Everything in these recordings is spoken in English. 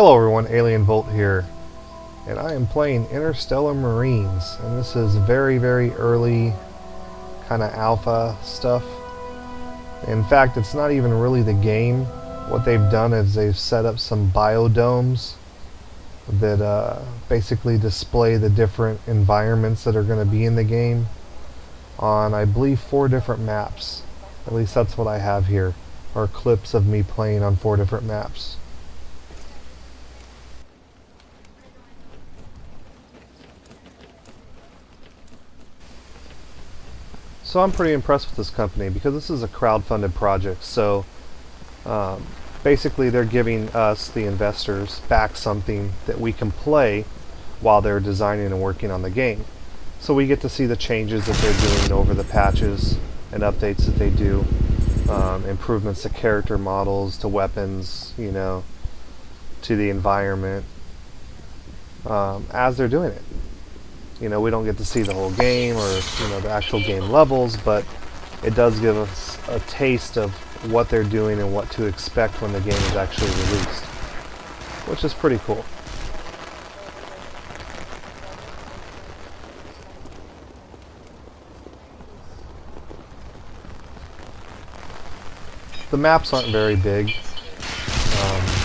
Hello everyone, Alien Volt here, and I am playing Interstellar Marines, and this is very early kind of alpha stuff. In fact, it's not even really the game. What they've done is they've set up some biodomes that basically display the different environments that are going to be in the game on, I believe, 4 different maps. At least that's what I have here, are clips of me playing on 4 different maps. So I'm pretty impressed with this company because this is a crowd-funded project. So basically they're giving us, the investors, back something that we can play while they're designing and working on the game. So we get to see the changes that they're doing over the patches and updates that they do, improvements to character models, to weapons, you know, to the environment, as they're doing it. You know, we don't get to see the whole game or, you know, the actual game levels, but it does give us a taste of what they're doing and what to expect when the game is actually released, which is pretty cool. The maps aren't very big.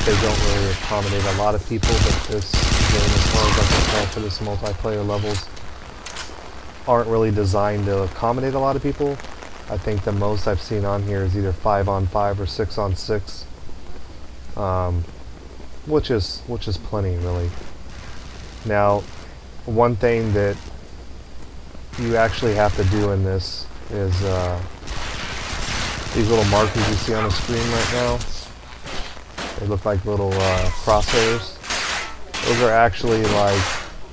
They don't really accommodate a lot of people, but this game, as far as I can tell, for this multiplayer levels, aren't really designed to accommodate a lot of people. I think the most I've seen on here is either 5-on-5 or 6-on-6, which is plenty, really. Now, one thing that you actually have to do in this is these little markers you see on the screen right now. They look like little crosshairs. Those are actually like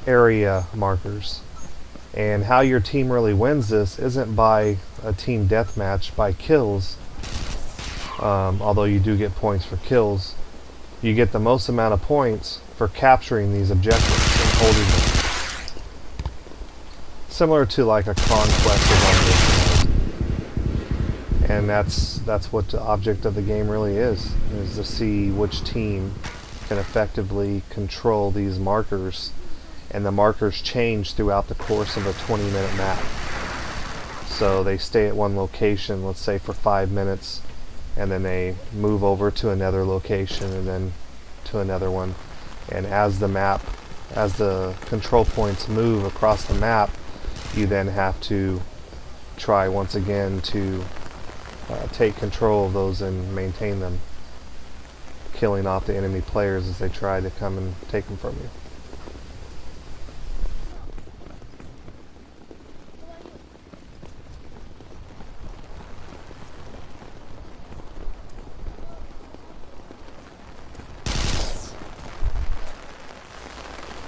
area markers. And how your team really wins this isn't by a team deathmatch, by kills. Although you do get points for kills. You get the most amount of points for capturing these objectives and holding them. Similar to like a conquest of unrecognized. And that's what the object of the game really is to see which team can effectively control these markers. And the markers change throughout the course of a 20-minute map. So they stay at one location, let's say for 5 minutes, and then they move over to another location and then to another one. And as the control points move across the map, you then have to try once again to take control of those and maintain them, killing off the enemy players as they try to come and take them from you.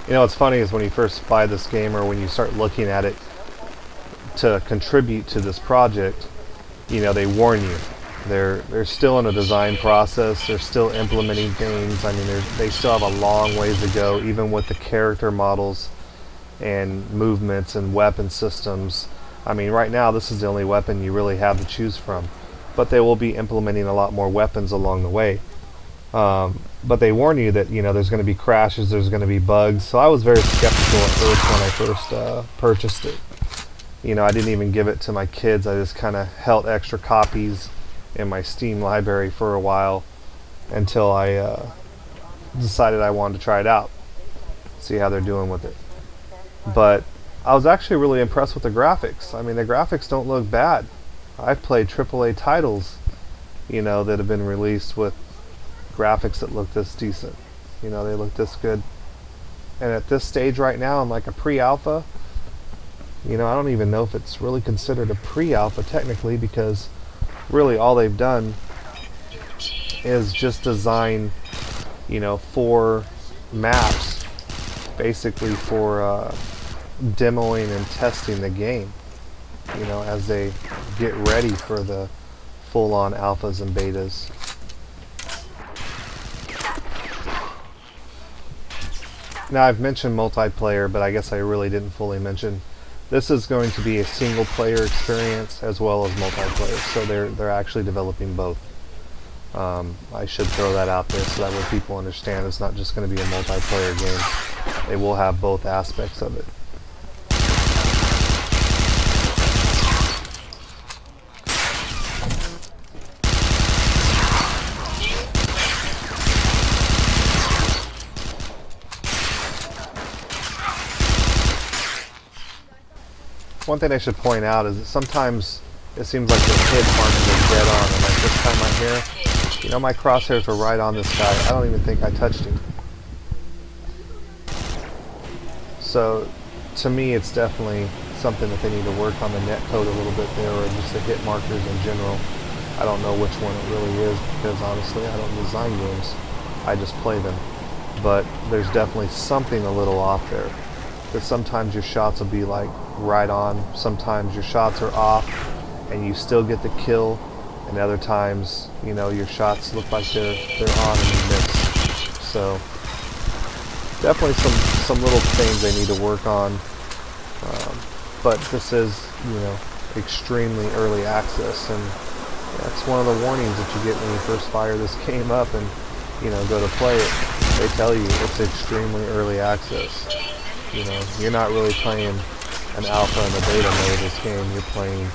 You know, what's funny is when you first buy this game, or when you start looking at it to contribute to this project, you know, they warn you. They're still in a design process. They're still implementing things. I mean, they still have a long ways to go, even with the character models and movements and weapon systems. I mean, right now, this is the only weapon you really have to choose from. But they will be implementing a lot more weapons along the way. But they warn you that, you know, there's going to be crashes, there's going to be bugs. So I was very skeptical at first when I first purchased it. You know, I didn't even give it to my kids. I just kind of held extra copies in my Steam library for a while until I decided I wanted to try it out, see how they're doing with it. But I was actually really impressed with the graphics. I mean, the graphics don't look bad. I've played AAA titles, you know, that have been released with graphics that look this decent. You know, they look this good. And at this stage right now, I'm like a pre-alpha. You know, I don't even know if it's really considered a pre-alpha technically, because really all they've done is just design, you know, 4 maps basically for demoing and testing the game, you know, as they get ready for the full-on alphas and betas. Now, I've mentioned multiplayer, but I guess I really didn't fully mention this is going to be a single player experience as well as multiplayer, so they're actually developing both. I should throw that out there so that way people understand it's not just going to be a multiplayer game. It will have both aspects of it. One thing I should point out is that sometimes it seems like the hit markers are dead on, and like this time right here, you know, my crosshairs were right on this guy. I don't even think I touched him. So to me, it's definitely something that they need to work on the netcode a little bit there, or just the hit markers in general. I don't know which one it really is, because honestly I don't design games, I just play them. But there's definitely something a little off there. Because sometimes your shots will be like right on, sometimes your shots are off and you still get the kill, and other times, you know, your shots look like they're on and you miss. So definitely some little things they need to work on. But this is, you know, extremely early access, and that's one of the warnings that you get when you first fire this game up and, you know, go to play it. They tell you it's extremely early access. You know, you're not really playing an alpha and a beta mode of this game. You're playing,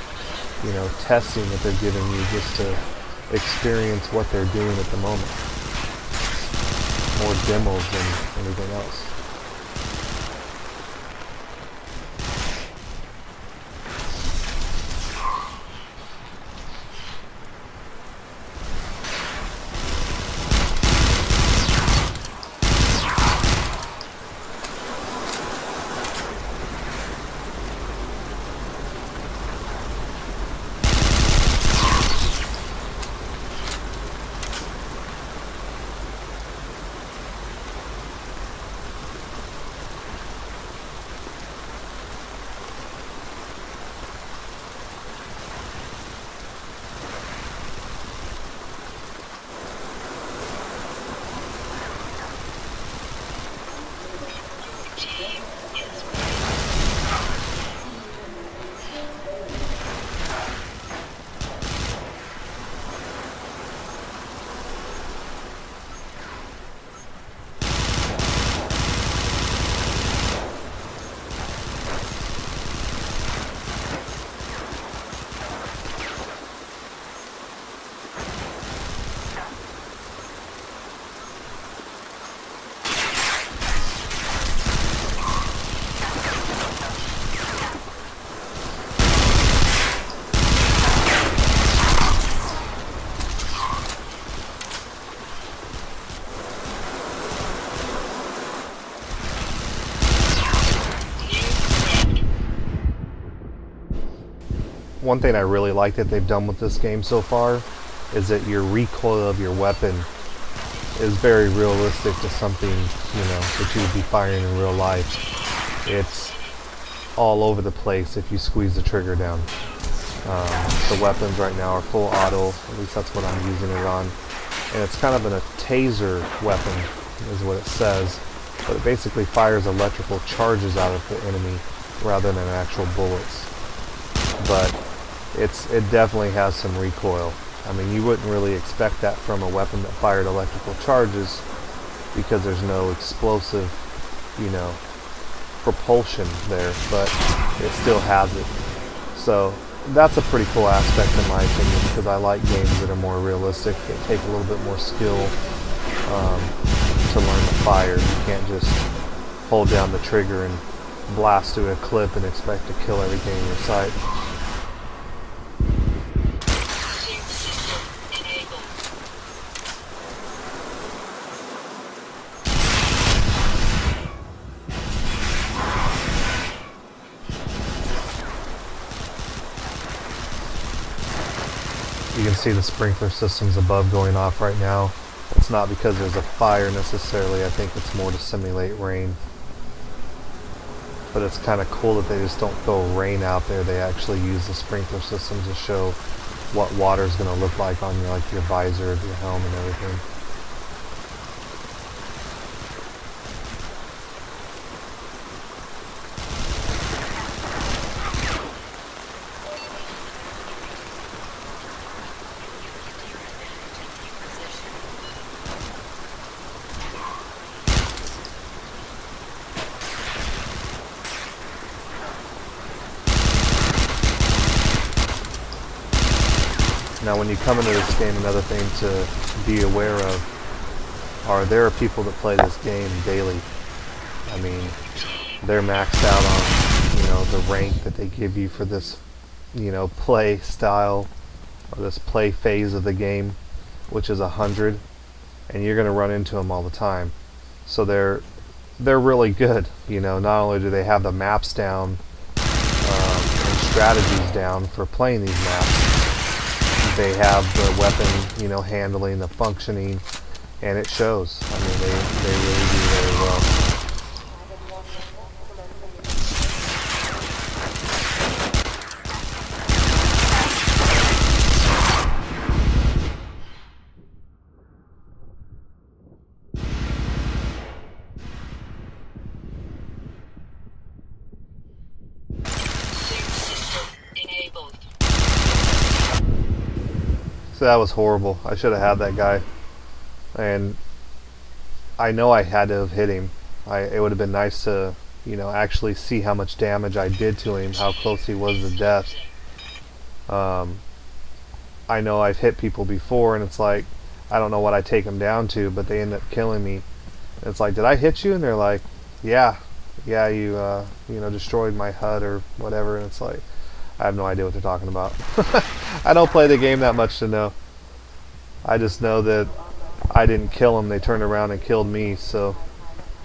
you know, testing that they're giving you just to experience what they're doing at the moment. More demos than anything else. One thing I really like that they've done with this game so far is that your recoil of your weapon is very realistic to something, you know, that you would be firing in real life. It's all over the place if you squeeze the trigger down. The weapons right now are full auto, at least that's what I'm using it on. And it's kind of a taser weapon, is what it says, but it basically fires electrical charges out of the enemy rather than actual bullets. But it definitely has some recoil. I mean, you wouldn't really expect that from a weapon that fired electrical charges because there's no explosive, you know, propulsion there, but it still has it. So that's a pretty cool aspect in my opinion, because I like games that are more realistic, that take a little bit more skill to learn to fire. You can't just hold down the trigger and blast through a clip and expect to kill everything in your sight. You can see the sprinkler systems above going off right now. It's not because there's a fire necessarily, I think it's more to simulate rain. But it's kind of cool that they just don't throw rain out there, they actually use the sprinkler systems to show what water is going to look like on your, like your visor of your helm and everything. Now when you come into this game, another thing to be aware of are there are people that play this game daily. I mean, they're maxed out on, the rank that they give you for this, play style or this play phase of the game, which is 100, and you're going to run into them all the time. So they're really good. Not only do they have the maps down and strategies down for playing these maps, they have the weapon, handling, the functioning, and it shows. I mean, they really do very well. So that was horrible. I should have had that guy. And I know I had to have hit him. It would have been nice to, actually see how much damage I did to him, how close he was to death. I know I've hit people before, and it's like, I don't know what I take them down to, but they end up killing me. And it's like, did I hit you? And they're like, yeah, you destroyed my HUD or whatever. And it's like, I have no idea what they're talking about. I don't play the game that much to know. I just know that I didn't kill them. They turned around and killed me. So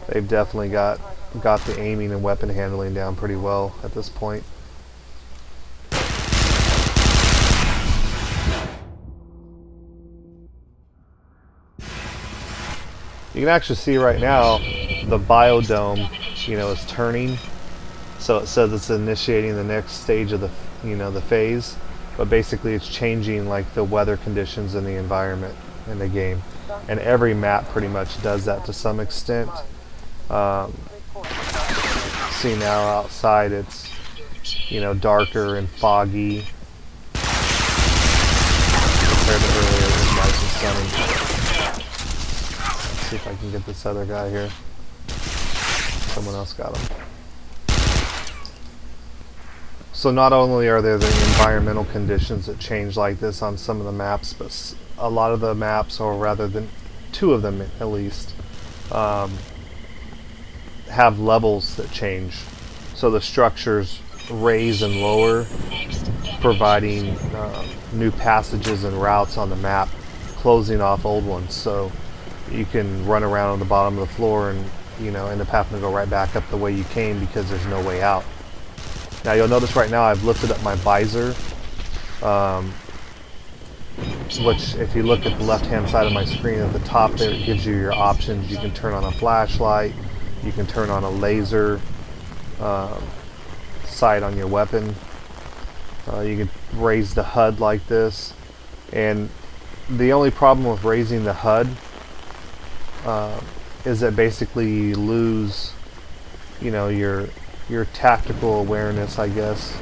they've definitely got the aiming and weapon handling down pretty well at this point. You can actually see right now the biodome, is turning. So it says it's initiating the next stage of the phase, but basically it's changing like the weather conditions in the environment in the game, and every map pretty much does that to some extent. See now outside it's darker and foggy compared to earlier. It was nice and sunny. Let's see if I can get this other guy here. Someone else got him. So not only are there the environmental conditions that change like this on some of the maps, but a lot of the maps, or rather than two of them at least, have levels that change. So the structures raise and lower, providing new passages and routes on the map, closing off old ones. So you can run around on the bottom of the floor and end up having to go right back up the way you came because there's no way out. Now you'll notice right now I've lifted up my visor, which if you look at the left hand side of my screen at the top there, it gives you your options. You can turn on a flashlight, you can turn on a laser sight on your weapon, you can raise the HUD like this, and the only problem with raising the HUD is that basically you lose your tactical awareness, I guess,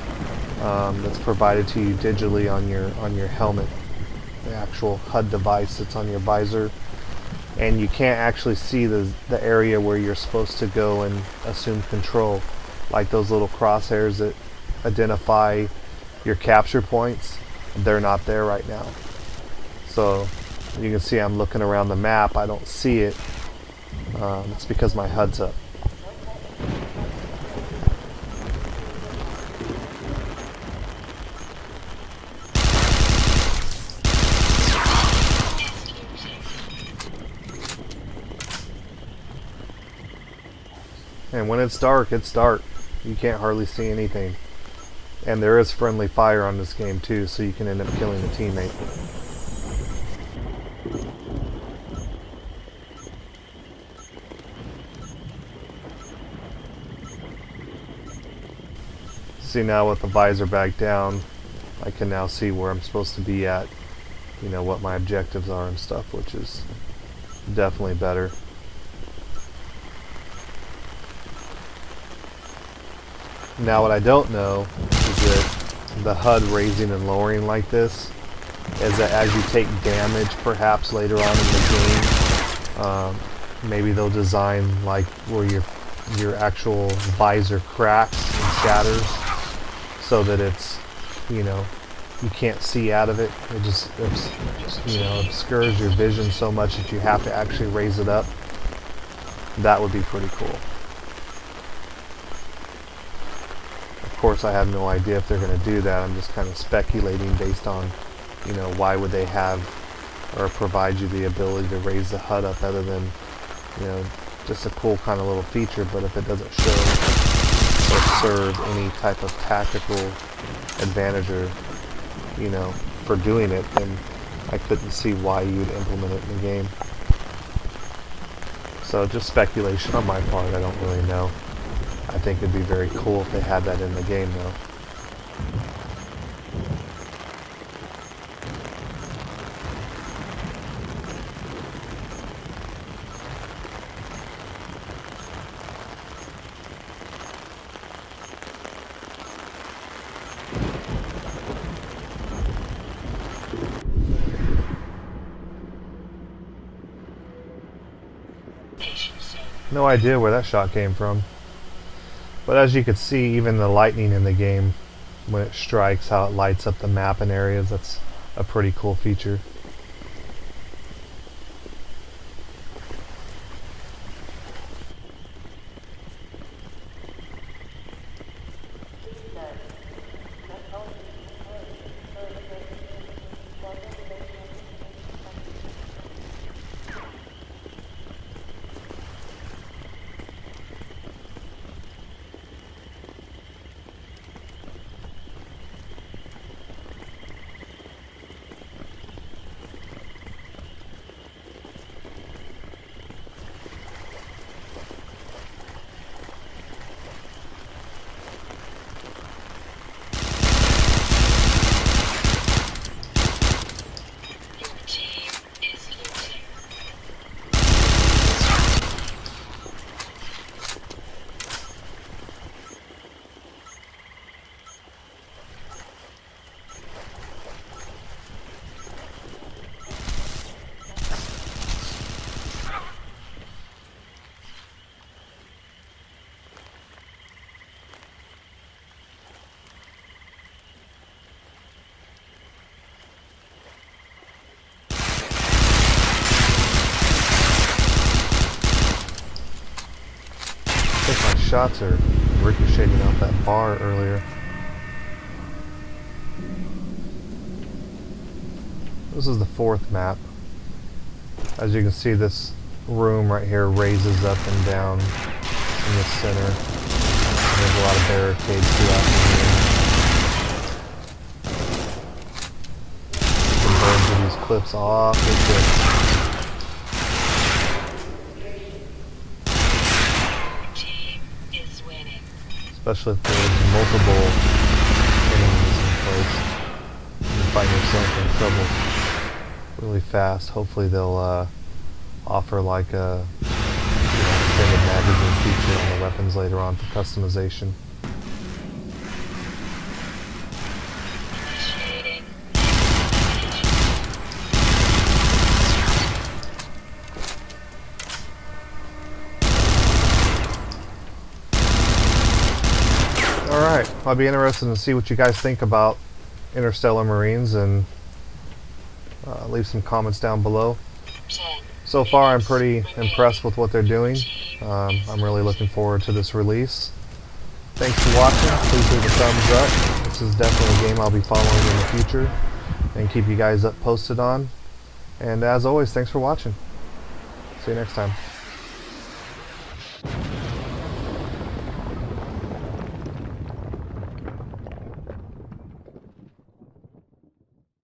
that's provided to you digitally on your helmet, the actual HUD device that's on your visor, and you can't actually see the area where you're supposed to go and assume control, like those little crosshairs that identify your capture points. They're not there right now. So you can see I'm looking around the map. I don't see it. It's because my HUD's up. And when it's dark, it's dark. You can't hardly see anything. And there is friendly fire on this game too, so you can end up killing a teammate. See now with the visor back down, I can now see where I'm supposed to be at, what my objectives are and stuff, which is definitely better. Now what I don't know is that the HUD raising and lowering like this is that as you take damage perhaps later on in the game, maybe they'll design like where your actual visor cracks and shatters so that it's you can't see out of it. It just obscures your vision so much that you have to actually raise it up. That would be pretty cool. Of course, I have no idea if they're going to do that. I'm just kind of speculating based on, why would they have or provide you the ability to raise the HUD up other than, just a cool kind of little feature. But if it doesn't show or serve any type of tactical advantage or, for doing it, then I couldn't see why you would implement it in the game. So just speculation on my part. I don't really know. I think it'd be very cool if they had that in the game, though. No idea where that shot came from. But as you can see, even the lightning in the game, when it strikes, how it lights up the map and areas, that's a pretty cool feature. I think my shots are ricocheting off that bar earlier. This is the fourth map. As you can see, this room right here raises up and down in the center. There's a lot of barricades throughout the room. You can burn through these cliffs awfully quick. Especially if there's multiple enemies in place. You find yourself in trouble really fast. Hopefully they'll offer like a extended magazine feature on the weapons later on for customization. Alright, I'll be interested to see what you guys think about Interstellar Marines, and leave some comments down below. So far I'm pretty impressed with what they're doing. I'm really looking forward to this release. Thanks for watching. Please leave a thumbs up. This is definitely a game I'll be following in the future and keep you guys up posted on. And as always, thanks for watching. See you next time.